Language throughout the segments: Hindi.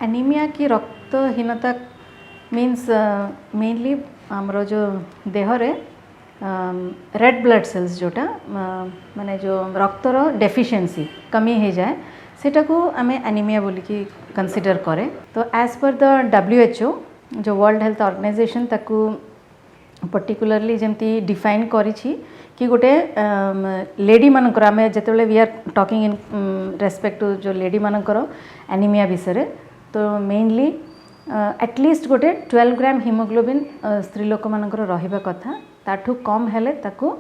एनीमिया की रक्तहीनता मीन्स मेनली आमर जो देहरे रेड ब्लड सेल्स जोटा माने जो रक्तर डेफिशिएंसी कमी हो जाए सेटा को आम एनीमिया बोली कि कंसीडर करें। तो एज पर द WHO जो वर्ल्ड हेल्थ ऑर्गेनाइजेशन ताकू पर्टिकुलरली जमती डिफाइन करिछि कि गोटे लेडी मानकर आम जिते we are talking in respect to जो लेडी मानकर एनीमिया विषय तो मेनली एटलिस्ट गोटे 12 ग्राम हिमोग्लोबिन स्त्री लोक मानकर रहिबा कथा ताठू कम हेले ताकू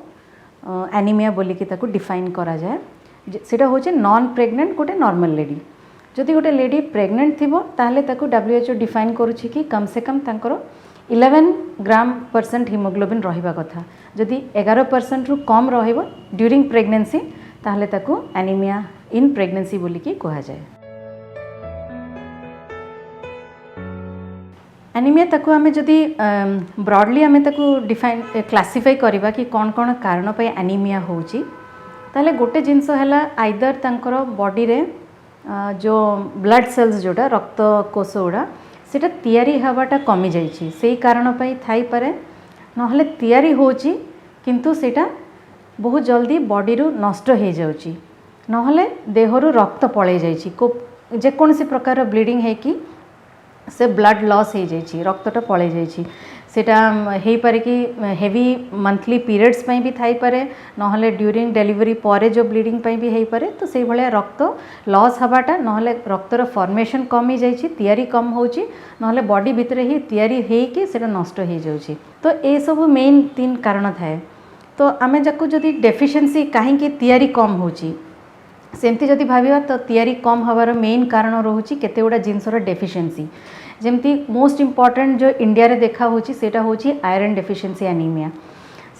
एनीमिया बोलिकी ताकू डिफाइन करा जाए। सेटा होचे नॉन प्रेग्नेंट गोटे नॉर्मल लेडी जदि गोटे लेडी प्रेग्नेंट थिबो ताहले ताकू WHO डिफाइन करूछि कि कम से कम तांकर 11 ग्राम % हिमोग्लोबिन रहिबा कथा जदि 11% रु कम रहिबो ड्यूरिंग प्रेगनेंसी ताहले ताकू एनीमिया इन प्रेगनेंसी बोलिकी कहा जाए। एनीमिया ताकू आमे जदि ब्रॉडली आमे ताकू डिफाइन क्लासिफाई करबा कि कौन कौन कारण पे एनीमिया होउची ताले गोटे जिनस हैला आइदर तांकर बॉडी रे जो ब्लड सेल्स जोटा रक्त कोष गुड़ा सेटा तैयारी हवाटा कमी जाइछि सेही कारण पई थाई पारे नहले तैयारी होउची किंतु सेटा बहुत जल्दी बॉडी रु नष्ट हो जाउची नहले देहरु रक्त पळै जाइछि को जे कोनसी प्रकार ब्लीडिंग है कि से ब्लड लॉस हो जाइछि रक्तटा पळै जाइछि सेटा हेई पारे कि हेवी मंथली पीरियड्स पई भी थाई पारे नहले ड्यूरिंग डिलीवरी परे जो ब्लीडिंग पई भी हेई पारे तो सेही भलिया रक्त लॉस हबाटा नहले रक्तर फॉर्मेशन कमी जाइछि तैयारी कम होउछि नहले बॉडी भितर ही तैयारी हेई कि सेटा नष्ट हो जाउछि। तो ए सब मेन 3 कारण थाए। तो आमे जाको जदि डेफिशिएंसी काहे कि तैयारी कम होउछि सेमती जदि भाविबा तो तैयारी कम हबार मेन कारण रोची केते गुडा जिनसर डेफिशिएंसी जेमती मोस्ट इम्पोर्टेंट जो इंडिया रे देखा होची सेटा होची आयरन डेफिशिएंसी एनीमिया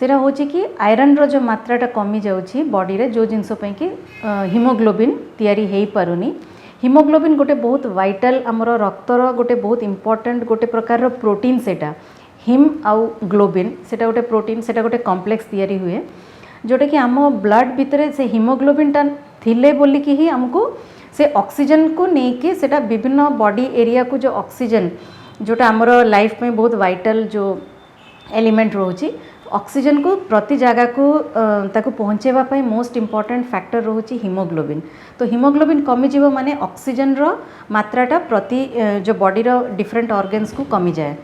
सेटा होची कि आयरन रो जो मात्राटा कमी जाउची बॉडी रे जो जिनस पई कि हिमोग्लोबिन तैयारी हेई पारुनी। हिमोग्लोबिन गोटे बहुत वाइटल हमर रक्तर गोटे बहुत इम्पोर्टेंट गोटे प्रकार रो प्रोटीन सेटा हिम आउ ग्लोबिन सेटा गोटे प्रोटीन सेटा गोटे कॉम्प्लेक्स तैयारी हुए जोटा कि आम ब्लड भितर से हिमोग्लोबिनटा थिले बोली कि ही हमको से ऑक्सीजन को लेके सेटा विभिन्न बॉडी एरिया को जो ऑक्सीजन जोटा आमर लाइफ में बहुत वाइटल जो एलिमेंट रोची ऑक्सीजन को प्रति जगह को ताको पहुँचेबा पई मोस्ट इम्पोर्टेंट फैक्टर रोची हिमोग्लोबिन। तो हिमोग्लोबिन कमी जीव माने ऑक्सीजन रो मात्राटा प्रति जो बॉडी रो डिफरेंट ऑर्गन्स को कमी जाए।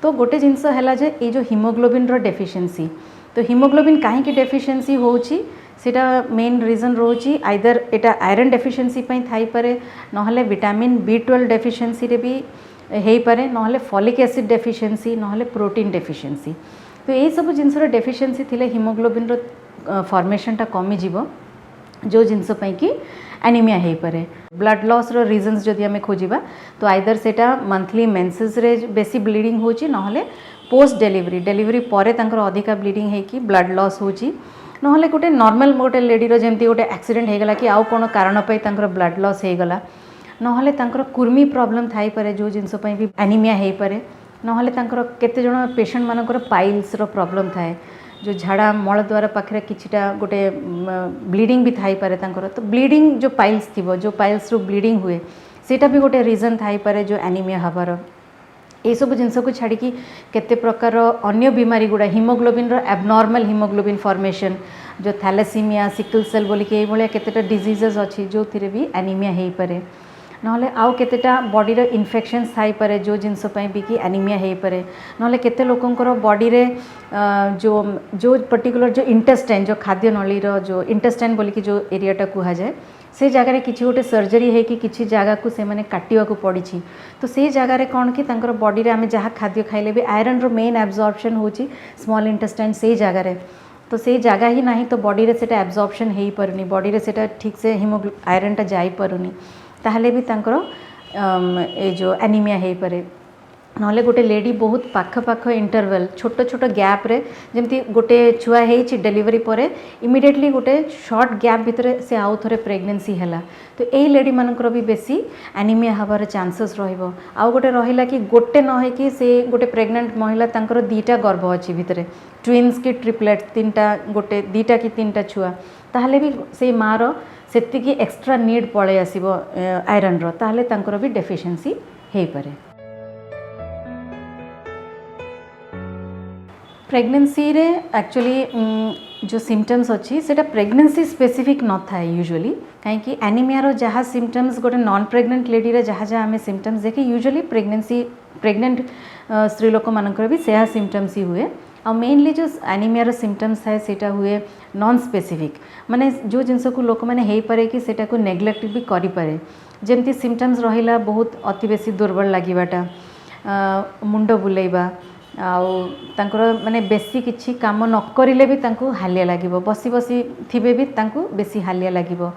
तो गोटे जिनस हैला जे ए जो हिमोग्लोबिन रो डेफिशिएंसी तो हिमोग्लोबिन काहे डेफिशिएंसी होउची सेटा मेन रीजन रोची आइदर एटा आयरन डेफिशिएंसी पई थाई पारे नहले विटामिन B12 डेफिशिएंसी रे भी हेई पारे नहले फॉलिक एसिड डेफिशिएंसी नहले प्रोटीन डेफिशिएंसी। तो ये सब जिनस रो डेफिशिएंसी थिले हिमोग्लोबिन रो फॉर्मेशनटा कमी जीवो जो जिनस पई कि एनीमिया हेई पारे। ब्लड लॉस रो रीजंस जदि आमे खोजिबा तो आइदर सेटा मंथली मेंसेस रे बेसी ब्लीडिंग होची नहले पोस्ट डिलीवरी परे तांकर अधिका ब्लीडिंग है कि ब्लड लॉस होची नहले गोटे नॉर्मल गोटे लेडी रो जेमती गोटे एक्सीडेंट हो गला कि आउ कोन कारण पई तांकर ब्लड लॉस हो गला नहले तांकर कुर्मी प्रॉब्लम थाई पारे जो जिनस पई भी एनीमिया हेई पारे नहले तांकर केते जण पेशेंट मानकर पाइल्स रो प्रॉब्लम थाए जो झाड़ा मल द्वारा पाखरे किछिटा गोटे ब्लीडिंग भी थाई पारे तांकर। तो ब्लीडिंग जो पाइल्स थिबो जो पाइल्स रो ब्लीडिंग हुए सेटा भी गोटे रीजन थाई पारे जो एनीमिया हबार। ये सब जिनस को छाड़ी केते प्रकार अन्य बीमारी गुड़ा हिमोग्लोबिन रो एबनॉर्मल हिमोग्लोबिन फॉर्मेशन जो थैलेसीमिया सिकल सेल बोली कि ये केतेटा डिजीजेस अच्छी जो थिरे भी एनीमिया हेई पारे नहले आउ केतेटा बॉडी रो इन्फेक्शंस थाई पारे जो जिनस पई भी कि एनीमिया हेई पारे नहले केते लोकंकर बॉडी रे जो पर्टिकुलर जो इंटेस्टाइन जो खाद्य नली रो जो इंटेस्टाइन बोली कि जो एरियाटा कुहा जाए से जगार किसी गोटे सर्जरी है कि किसी जगह को से माने काटिया को पड़ी तो से जगार कौन कि तांकर बॉडी रे आमे जहाँ खाद्य खाइले भी आयरन रो मेन एब्जॉर्प्शन होची स्मॉल इंटेस्टाइन से जगार तो से जगह ही नहीं तो बॉडी रे सेटा एब्जॉर्प्शन हेई पारुनी बॉडी रे सेटा ठीक से आयरन टा जाई पारुनी ताहले भी तांकर ए जो एनीमिया हेई पारे नहले गोटे लेडी बहुत पाख पाख इंटरवल छोट छोट गैप रे जमती गोटे छुआ हेची डिलीवरी परे इमिडिएटली गोटे शॉर्ट गैप भितर से आउ थरे प्रेगनेंसी हैला तो एई लेडी मानकर भी बेसी एनीमिया हबार चांसेस रहिबो। आउ गोटे रहिला कि गोटे न है कि से गोटे प्रेग्नेंट महिला तांकर दीटा गर्भ अछि भितरे ट्विन्स की ट्रिपलेट तीनटा गोटे दीटा कि तीनटा छुआ ताहले भी से मार सेतिकी एक्स्ट्रा नीड पळे आसीबो आयरन रो ताहले तांकर भी डेफिशिएंसी हो पारे। प्रेगनेंसी रे एक्चुअली जो सिम्पटम्स अच्छी से प्रेगनेंसी स्पेसिफिक न थाए यूजुअली कहीं एनीमिया जहाँ सिम्पटम्स गोटे नॉन प्रेग्नेंट लेडी रे जहाँ जहाँ आम सिम्पटम्स देखे यूजुअली प्रेग्नेंट स्त्री लोक मानकर भी से सिम्पटम्स ही हुए आ मेनली जो एनीमिया सिम्पटम्स थाए सेटा हुए नॉन स्पेसिफिक माने जो जिनस को लोक मैंने हो पारे कि सेटा को नेग्लेक्ट भी करि पारे जेमती सिम्पटम्स रहिला बहुत अति बेसी दुर्बल लागिबाटा मुंड बुलेइबा आउ तांकर माने बेसी किछि काम न करिले भी तांको हालिया लागिबो बसी बसी थिबे भी तांको बेसी हालिया लागिबो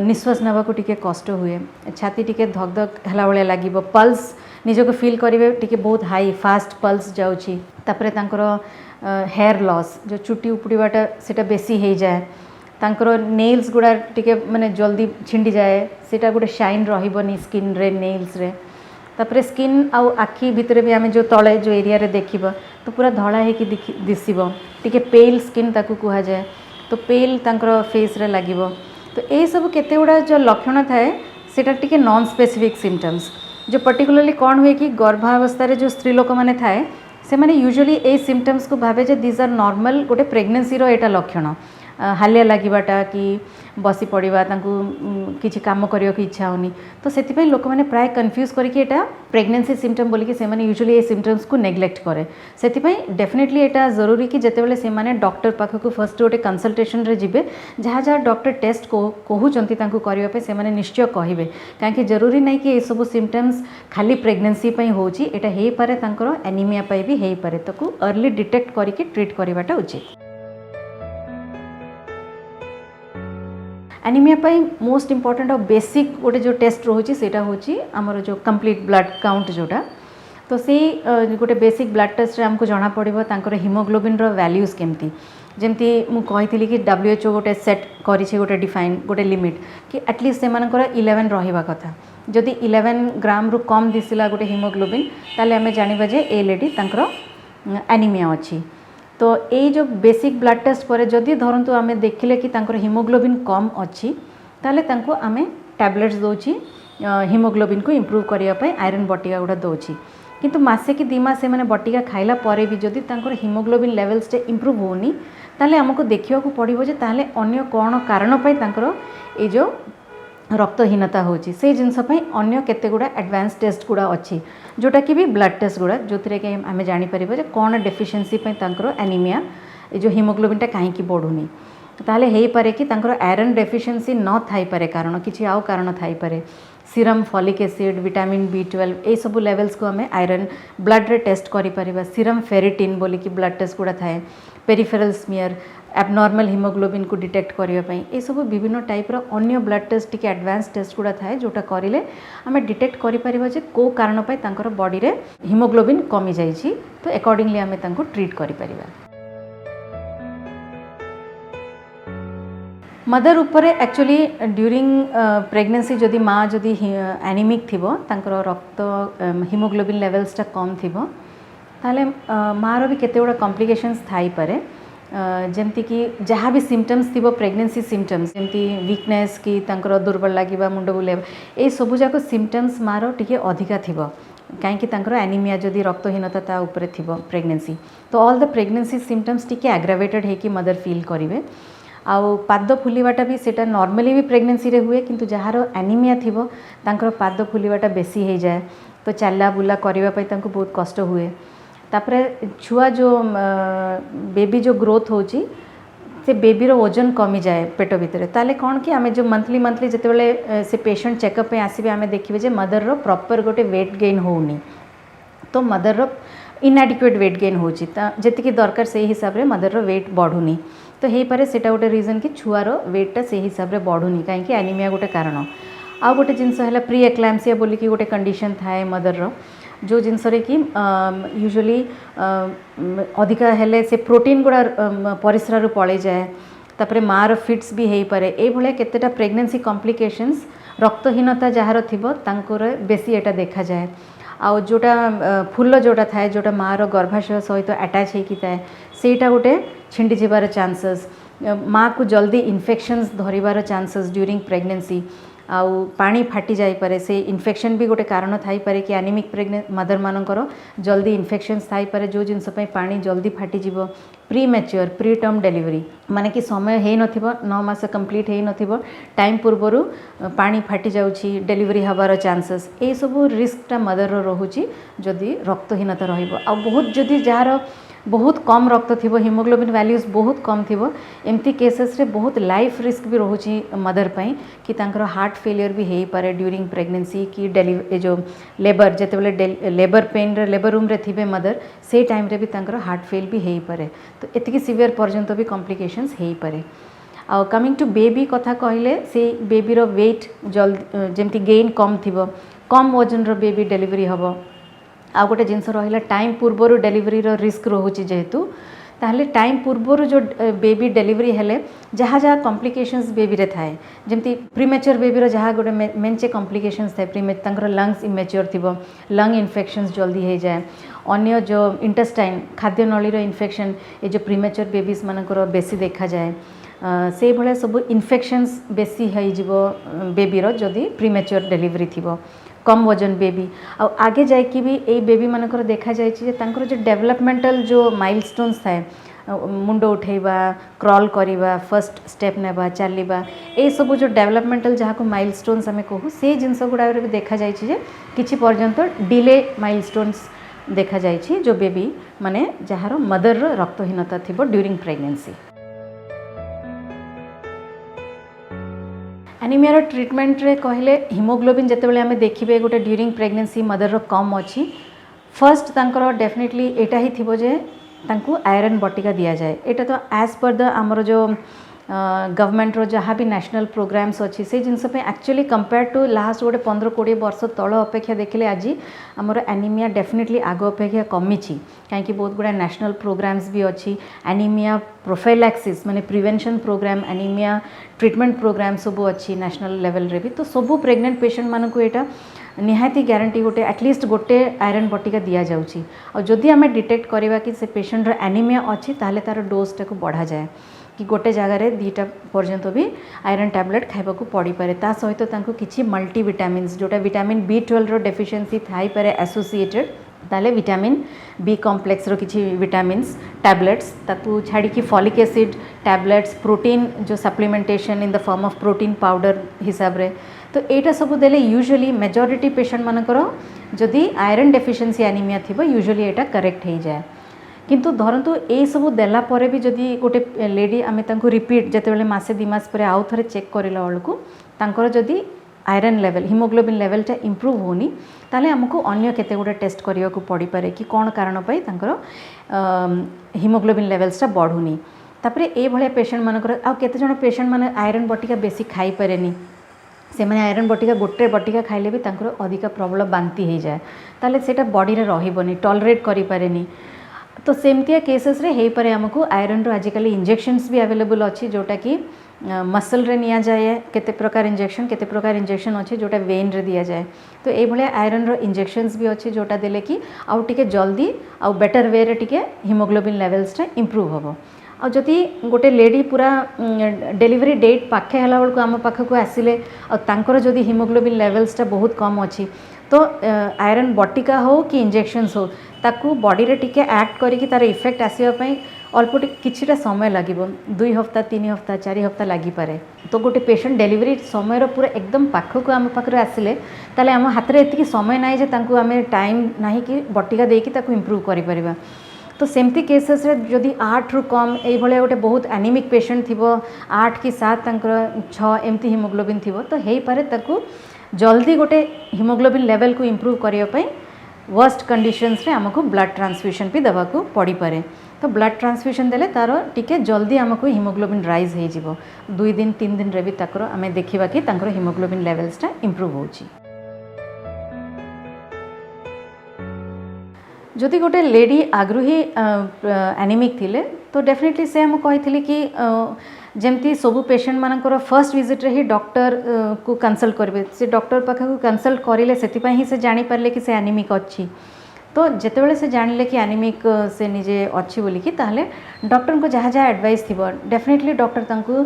निश्वास नेबा को टिके कष्ट हुए छाती टिके धक धक हला बळे लागिबो पल्स निजको फील करिवे टिके बहुत हाई फास्ट पल्स जाउछि तापरे तांकर हेयर लॉस जो चुटी उपड़ीबाटा सेटा बेसी हो जाए तांकर नेल्स गुड़ा टिके माने जल्दी छिंडी जाए सेटा गोटे शाइन रहिबोनी स्किन रे नेल्स रे तापरे स्किन आउ आखि भितर भी आम जो तले जो एरिया रे देखिबा तो पूरा धड़ा है कि दिसिबो टिके पेल स्किन ताकू कहा जाए तो पेल तांकर फेस रे लागिबो तो ये सब केते गुड़ा जो लक्षण थाए सेटा टिके नॉन स्पेसिफिक सिम्पटम्स जो पर्टिकुलरली कौन हुए कि गर्भावस्था रे जो स्त्री लोक माने थाए से माने यूजुअली ए सिम्पटम्स को भावे जे दिस आर नॉर्मल गोटे प्रेगनेंसी रो एटा लक्षण हालिया लागिबाटा कि बसी पड़वा किसी काम करियो कि इच्छा होनी तो से लोक मैंने प्राय कन्फ्यूज करके एटा प्रेगनेंसी सिम्पटम बोलिकी से माने यूजुअली ये सिम्पटम्स को नेग्लेक्ट करे से डेफिनेटली एटा जरूरी कि जितेबाला से माने डॉक्टर पाखक फर्स्ट गोटे कंसल्टेशन रे जिबे जहाँ जहाँ डॉक्टर टेस्ट कहउचंती तांको करिया पे से माने निश्चय कहिबे काहे जरूरी नहीं कि ये सब सिम्पटम्स खाली प्रेगनेंसी पई होची एटा हेई पारे तांकर एनीमिया पई भी हेई पारे ताकू अर्ली डिटेक्ट करके ट्रीट करवाटा उचित। एनीमिया पाई मोस्ट इम्पोर्टेंट और बेसिक गोटे जो टेस्ट रोचे सेटा होची आमर जो कंप्लीट ब्लड काउंट जोटा तो से गोटे बेसिक ब्लड टेस्ट आमको जना पड़ो तांकर हिमोग्लोबिन रो वैल्यूज केमती जमती मु कही कि WHO गोटे सेट करिछि गोटे डिफाइन गोटे लिमिट कि एटलिस्ट से 11 रहिबा कथा जदि 11 ग्राम रु कम दिसिला गोटे हिमोग्लोबिन ताले आमे जानिबा जे ए लेडी तांकर एनीमिया अछि तो ये जो बेसिक ब्लड टेस्ट पर जदि धरतु आमे देखिले कि तांकर हिमोग्लोबिन कम अच्छी ताले तांको आमे टैबलेट्स दोची हिमोग्लोबिन को इम्प्रूव करिया पय आयरन बटिका गुड़ा दोची किंतु मासे कि 2 मास माने बटिका खाइला परे भी जदि तांकर हिमोग्लोबिन लेवल्स टे इम्प्रूव होनी ताले हमको देखिया को पड़िबो जे ताले अन्य कोन कारण पय तांकर ए जो रक्तहीनता होची से जिनस पय अन्य केते गुड़ा एडवांस टेस्ट गुड़ा अच्छी जोटा कि भी ब्लड टेस्ट गुड़ा जो थे कि आम जापर जे कौन डेफिशिएंसी तांकर एनीमिया जो हिमोग्लोबिन कहीं बढ़ुनी ताहले हेई पारे कि तांकर आयरन डेफिशिएंसी न थाई पारे कारण किसी आउ कारण थाई पारे serum folic acid vitamin B12 ए सब लेवल्स को आम आयरन ब्लड रे टेस्ट करि परिबा सीरम फेरिटिन बोली कि ब्लड टेस्ट गुड़ा थाए पेरिफेरल स्मियर एबनॉर्मल हिमोग्लोबिन को डिटेक्ट करने ये सब विभिन्न टाइप रो अन्य ब्लड टेस्ट टी एडवांस टेस्ट गुड़ा थाए जोटा करें आम डिटेक्ट करें कौ कारण तांकर बॉडी रे हिमोग्लोबिन कमी जाइए तो अकॉर्डिंगली आम ट्रीट करें। मदर उपर एक्चुअली ड्यूरिंग प्रेगनेंसी जदि माँ जदि एनीमिक थिबो तांकर रक्त हिमोग्लोबिन लेवल्सटा कम थिबो ताले माँ रो भी केते गुड़ा कॉम्प्लिकेशंस थाई पारे जमती कि जहाँ भी सिम्पटम्स थी प्रेगनेंसी सिम्पटम्स जमती वीकनेस कि तांकर दुर्बल लगे मुंड बुलेब ये सबू जाक सिम्पटम्स मार टिके अधिका थी कहीं एनीमिया जदि रक्तहीनता ता उपरे थिबो प्रेगनेंसी तो ऑल द प्रेगनेंसी सिम्पटम्स टिके एग्रावेटेड है कि मदर फील करेंगे आउ पाद फुलवाटा भी सेटा नॉर्मली भी प्रेगनेंसी रे हुए किंतु जार एनीमिया थिबो तांकर पाद फुलवाटा बेसी हो जाए तो चला बुला करने तांको बहुत कष्ट हुए तापरे छुआ जो बेबी जो ग्रोथ होची से बेबीर ओजन कमी जाए पेट भितर ताले कौन कि आमे जो मंथली जितेबाला से पेशेंट चेकअप पे आसबे आमे देखिबे जे मदर रो प्रॉपर गोटे वेट गेन होनी तो मदर रो इनएडिक्वेट वेट गेन होची जेतिकी दरकार से हिसाब रे मदर रो वेट बढ़ुनी तो हे पारे सेटा गोटे रीजन कि छुआर वेटटा से हिसाब रे बढ़ुनी कहीं एनीमिया गोटे कारण आ गोटे जिनस है प्री एक्लाम्सिया बोली कि गोटे कंडीशन थाए मदर रो जो जिनस कि यूजुअली अधिका हेले से प्रोटीन गुड़ा परिस्रा रू पड़े जाए तापरे मार फिट्स भी हो पारे ये भाया केतेटा प्रेगनेंसी कॉम्प्लिकेशंस रक्तहीनता जार थिबो तांकर बेसी एटा देखा जाए आ जोटा फूल जोटा थाए जोटा मार गर्भाशय सहित अटैच होकी थाए सेटा गोटे छिंडी जीवार चांसेस माँ को जल्दी इन्फेक्शंस धरिबार चांसेस ड्यूरिंग प्रेगनेंसी आउ पानी फाटी जाई पारे से इन्फेक्शन भी गोटे कारण थाई पारे कि एनीमिक प्रेग्नेंट मदर मानकर जल्दी इन्फेक्शंस थाई पारे जो जिनस पानी जल्दी फाटी जीवो pre mature pre term delivery माने कि समय है नथिबो 9 मास कंप्लीट है नथिबो टाइम पूर्वरु पानी फाटी जाउची डिलीवरी हबार चांसेस ए सब रिस्कटा मदर रो रहुची जदि रक्तहीनता रहिबो आ बहुत जदि जार बहुत कम रक्त थी हिमोग्लोबिन वैल्यूज बहुत कम थी एमती केसेस रे बहुत लाइफ रिस्क भी रोची मदर पाई कि तांकर हार्ट फेलियर भी हो पारे ड्यूरिंग प्रेगनेंसी कि डेलीवरी जो लेबर जिते लेबर पेन रे लेबर रूम रे थिबे मदर से टाइम रे भी तांकर हार्ट फेल भी हो पारे तो एतिकी सीवियर पर्यंत भी कॉम्प्लिकेशंस हो पारे आ कमिंग टू बेबी कथा कहले से बेबी रो वेट जल्दी जेमती गेन कम थिबो कम वजन रो बेबी डिलीवरी हबो आ गोटे जिनस रहा टाइम पूर्वर डिलीवरी रो रिस्क रोचे जेहेतु ताहले टाइम पूर्वर जो बेबी डिलीवरी हेले जहाँ जहाँ कॉम्प्लिकेशंस बेबी रे थाए जमती प्रीमेच्योर बेबी रो जहाँ गोटे मेंचे कॉम्प्लिकेशंस थाए तांकर लंग्स इमेच्योर थिबो लंग इन्फेक्शंस जल्दी हो जाए अन्य जो इंटेस्टाइन खाद्य नली रो इन्फेक्शन ये जो प्रीमेच्योर बेबीज मानकर बेसी देखा जाए से भाया सब इन्फेक्शंस बेसी हो बेबी रो जदि प्रीमेच्योर डिलीवरी थिबो कम वजन बेबी आगे जाकि भी ये बेबी मानकर देखा जाए जो डेवलपमेंटल जो माइलस्टोन्स थाए मुंड उठेबा क्रॉल करवा फर्स्ट स्टेप नेबा चलवा ये सब जो डेवलपमेंटल जहाँ को माइलस्टोन्स आम कहूँ से जिनस गुड़ा भी देखा जाए किछि पर्यंत डिले माइलस्टोन्स देखा जाए जो बेबी माने जार मदर रक्तहीनता थी ड्यूरिंग प्रेगनेंसी। एनीमिया ट्रीटमेंट रे कहले हिमोग्लोबिन जितेबाला आम देखिए गोटे ड्यूरिंग प्रेगनेंसी मदर रो कम अच्छी फर्स्ट तांकर डेफिनेटली एटा ही थिबो जे तांकु आयरन बटिका दिया जाए एटा तो एज पर द आमर जो गवर्नमेंट रो जहाँ भी नेशनल प्रोग्राम्स अच्छी से जिनस एक्चुअली कंपेयर टू लास्ट गोटे 15-20 वर्ष तल अपेक्षा देखले आज आमर एनीमिया डेफिनेटली आग अपेक्षा कमी कहीं बहुत गुड़ा नेशनल प्रोग्राम्स भी अच्छी एनीमिया प्रोफाइलैक्सिस माने prevention programme anaemia treatment programme सब अच्छी नेशनल लेवल रे भी तो सबू प्रेग्नेंट पेशेंट मानक एटा निहाती ग्यारंटी गोटे एटलिस्ट गोटे आयरन बटिका दिया जाउची और जदि आम डिटेक्ट करवा कि से पेशेंट एनीमिया अच्छी ताहले तार डोज टाक बढ़ा जाए कि गोटे जगार 2टा पर्यंत भी आयरन टैबलेट खाइबाकू पड़ी पारे ता सहित तांको किछि मल्टीविटामिन्स जोटा विटामिन B12 रो डेफिशिएंसी थाई पारे एसोसिएटेड ताले विटामिन बी कॉम्प्लेक्स रो किछि विटामिन्स टैबलेट्स ताकू छाड़ी कि फॉलिक एसिड टैबलेट्स प्रोटीन जो supplementation in the form of protein powder हिसाब रे तो एटा सब देले यूजुअली मेजॉरिटी पेशेंट मानकर जदि आयरन डेफिशिएंसी एनीमिया थिबो यूजुअली एटा करेक्ट हो जाए किंतु धरतु ए सब देला परे भी जदि गोटे लेडी आमे तांको रिपीट जेतेबेले मासे 2 मास पर आउ थरे चेक करिला बेलकू तांकर जदि आयरन लेवल हिमोग्लोबिन लेवलटा इम्प्रूव होनी ताले हमको अन्य केते गोटे टेस्ट करिया को पड़ी पारे कि कौन कारण पाई तांकर हिमोग्लोबिन लेवल्सटा बढ़ुनी तापरे ए भले पेशेंट मानकर आ केते जण पेशेंट माने आयरन बटिका बेसी खाई पारेनी से मैंने आयरन बटिका गोटे बटिका खाइले भी तांकर अधिका प्रबल बांती हो जाए ताले सेटा बॉडी रे रहिबोनी टॉलरेट करि पारेनी तो सेमतिया केसेस रे हे पारे हमको आयरन रो आजिकल इंजेक्शंस भी अवेलेबल अच्छी जोटा कि मसल रे निया जाए केते प्रकार इंजेक्शन अच्छे जोटा वेन रे दिया जाए तो ये भाया आयरन रो इंजेक्शंस भी अच्छे जोटा देले कि आउ टिके जल्दी आउ बेटर वे रे टिके हिमोग्लोबिन लेवल्सटा इम्प्रूव हम आ जदि गोटे लेडी पूरा डिलीवरी डेट पाखे हला बेलू आम पाखक आसिले और जदि हिमोग्लोबिन लेवल्सटा बहुत कम अच्छी तो आयरन बटिका हो कि इंजेक्शंस हो ताकू बॉडी रे टिके एक्ट करी तार इफेक्ट आसवाई अल्प किछिटा समय लगे 2 हफ्ता 3 हफ्ता 4 हफ्ता लगी पारे तो गोटे पेशेंट डिलीवरी समय पूरा एकदम पाखक आम पाखे आसिले ताले आम हाथ में एतिकी समय ना जे तांकू आमे टाइम नहीं कि बटिका देकी ताकू इम्प्रूव करि परिबा तो सेमती केसेस रे जदि 8 रु कम ये भाया गोटे बहुत एनीमिक पेशेंट थिबो 8 कि 7 तांकर 6 एमती हिमोग्लोबिन थिबो तो हेई पारे ताकू जल्दी गोटे हिमोग्लोबिन लेवल को इम्प्रूव करने पाई वर्स्ट कंडीशंस रे हमको ब्लड ट्रांसफ्यूजन भी देवा को पड़ी पारे तो ब्लड ट्रांसफ्यूजन देले तार टिके जल्दी हमको हिमोग्लोबिन राइज हो जिवो 2 दिन 3 दिन रे भी ताकर आमे देखिबा कि तांकर हिमोग्लोबिन लेवल्सटा इम्प्रूव होची। जदि गोटे लेडी आगु ही एनीमिक थिले तो डेफिनेटली से हम कही कि जमती सबू पेशेंट मानकर फर्स्ट विजिट रे ही डॉक्टर को कंसल्ट करेंगे से डॉक्टर पाखक कंसल्ट करें से ही से जानी पारे कि से एनीमिक अच्छी तो जितेबाला से जानले कि एनीमिक से निजे अच्छी बोलिकी ताहले डॉक्टर को जहाँ जहाँ एडवाइस थी डेफिनेटली डॉक्टर तांको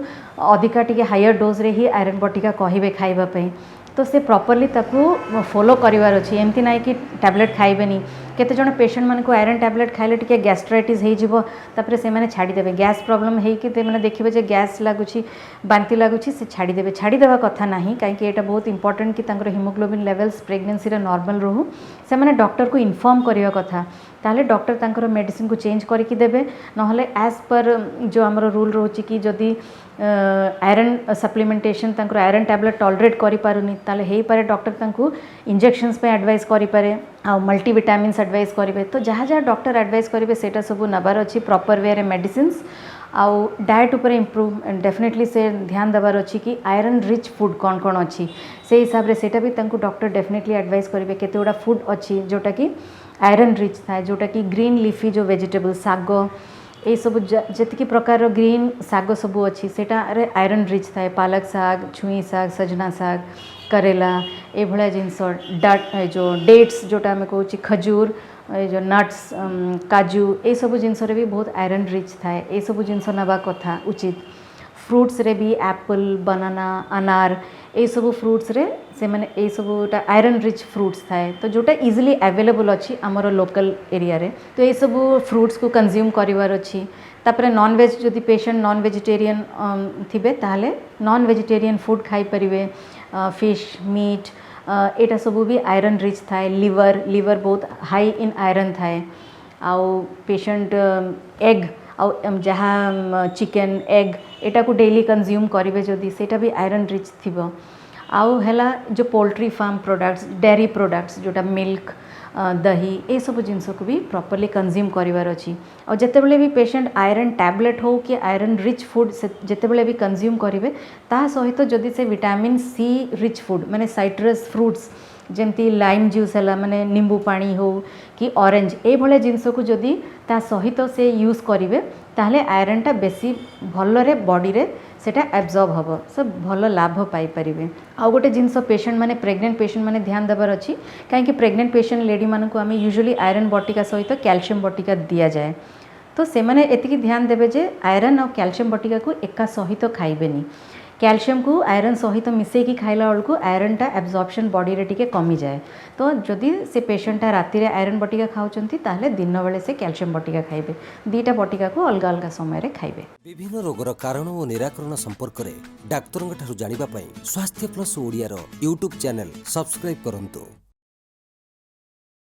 अधिका टिके हायर डोज रे ही आयरन बटिका कहिबे खाइबा पई तो से प्रॉपर्ली ताकू फॉलो करिवार अछि एमती नाही कि टैबलेट खाइबेनी केते जण पेशेंट मन को आयरन टैबलेट खाइले टिके गैस्ट्राइटिस हे जिवो तापर से माने छाडी देबे गैस प्रॉब्लम हे कि ते माने देखिबे जे गैस लागुछि बांती लागुछि से छाडी देबा कथा नाही काहे कि एटा बहुत इंपोर्टेंट कि तांकर हीमोग्लोबिन लेवल्स प्रेगनेंसी रे नॉर्मल रहू से माने डॉक्टर को इन्फॉर्म करिवा कथा ताहले डॉक्टर तांकर मेडिसिन को चेंज करके देबे नहले एज पर जो हमर रूल रोची कि जदी आयरन सप्लीमेंटेशन तांकर आयरन टैबलेट टॉलरेट करि पारुनी ताले हेई पारे डॉक्टर तांको इंजेक्शंस पे एडवाइस करि पारे आ मल्टीविटामिन्स एडवाइस करिवे तो जहाँ जहाँ डॉक्टर एडवाइस करिवे सेटा सब नबार अछि प्रॉपर वे रे मेडिसिन्स आउ डाएट उपर इम्प्रूव डेफिनेटली से ध्यान देवार अच्छी कि आयरन रिच फूड कौन कौन अच्छी से हिसाब से सेटा भी तांको डॉक्टर डेफिनेटली एडवाइस करेंगे केते गुड़ा फूड अच्छी जोटा कि आयरन रिच थाए जोटा कि ग्रीन लिफी जो वेजिटेबल साग ये सब जतिकी प्रकार ग्रीन साग सब अच्छी सेटा आयरन रिच थाए पालक साग छुई साग सजना साग करेला ये भाया जिनस जो डेट्स जोटा आम कहूँ खजूर ये जो नट्स काजू ये सब जिनस भी बहुत आयरन रिच थाए ये सब जिनस नवा कथा उचित फ्रूट्स रे भी एप्पल बनाना अनार ये सब फ्रूट्स रे से माने ये सब आयरन रिच फ्रूट्स थाए तो जोटा इजिली अवेलेबल अच्छी आमर लोकल एरिया रे तो ये सब फ्रूट्स को कंज्यूम करिवार अच्छी तापर नॉन वेज जदि पेशेंट नॉन वेजिटेरियन थिबे ताहले नॉन वेजिटेरियन फूड खाई परिवे फिश मीट एटा सब भी आयरन रिच थाए लिवर बहुत हाई इन आयरन थाए आउ पेशेंट एग आउ जहाँ चिकेन एग एटा को डेली कंज्यूम करेंगे जदि सेटा भी आयरन रिच थिबो आउ हैला जो poultry farm products dairy products जोटा मिल्क दही ये सब जिनस को भी प्रॉपर्ली कंज्यूम करिवार अच्छी और जितेबाला भी पेशेंट आयरन टैबलेट हो कि आयरन रिच फूड जितेबाला भी कंज्यूम करेंगे ता सहित जदि से विटामिन सी रिच फूड माने साइट्रस फ्रूट्स जमती लाइम जूस है माने नींबू पानी हो कि ऑरेंज ये भाया जिनस को जदि ता सहित से यूज करेंगे ताहले आयरन टा बेसी भलरे बॉडी रे सेटा एब्जॉर्ब हम सब भल लाभ पाई परिवे आ गोटे जिनस पेशेंट माने प्रेग्नेंट पेशेंट माने ध्यान देवार अच्छी कहीं प्रेग्नेंट पेशेंट लेडी मानक आम यूजुअली आयरन बटिका सहित कैल्शियम बटिका दि जाए तो से माने एतिकी ध्यान देवे जे आयरन और कैल्शियम बटिका को एका सहित खाइबेनी कैल्शियम को आयरन सहित मिसेकी खाइला बेलू आयरन टा एब्जॉर्प्शन बॉडी रे टिके कमी जाए तो जदि से पेशेंटा राति रे आयरन बटिका खाउचंती ताहले दिन बेले से कैल्शियम बटिका खाइबे दीटा बटिका को अलग अलग समय रे खाइबे विभिन्न रोगर कारण और निराकरण संपर्क रे डाक्तरंग ठारु जानिबा पई स्वास्थ्य प्लस ओडिया रो यूट्यूब चैनल सब्सक्राइब करंतु।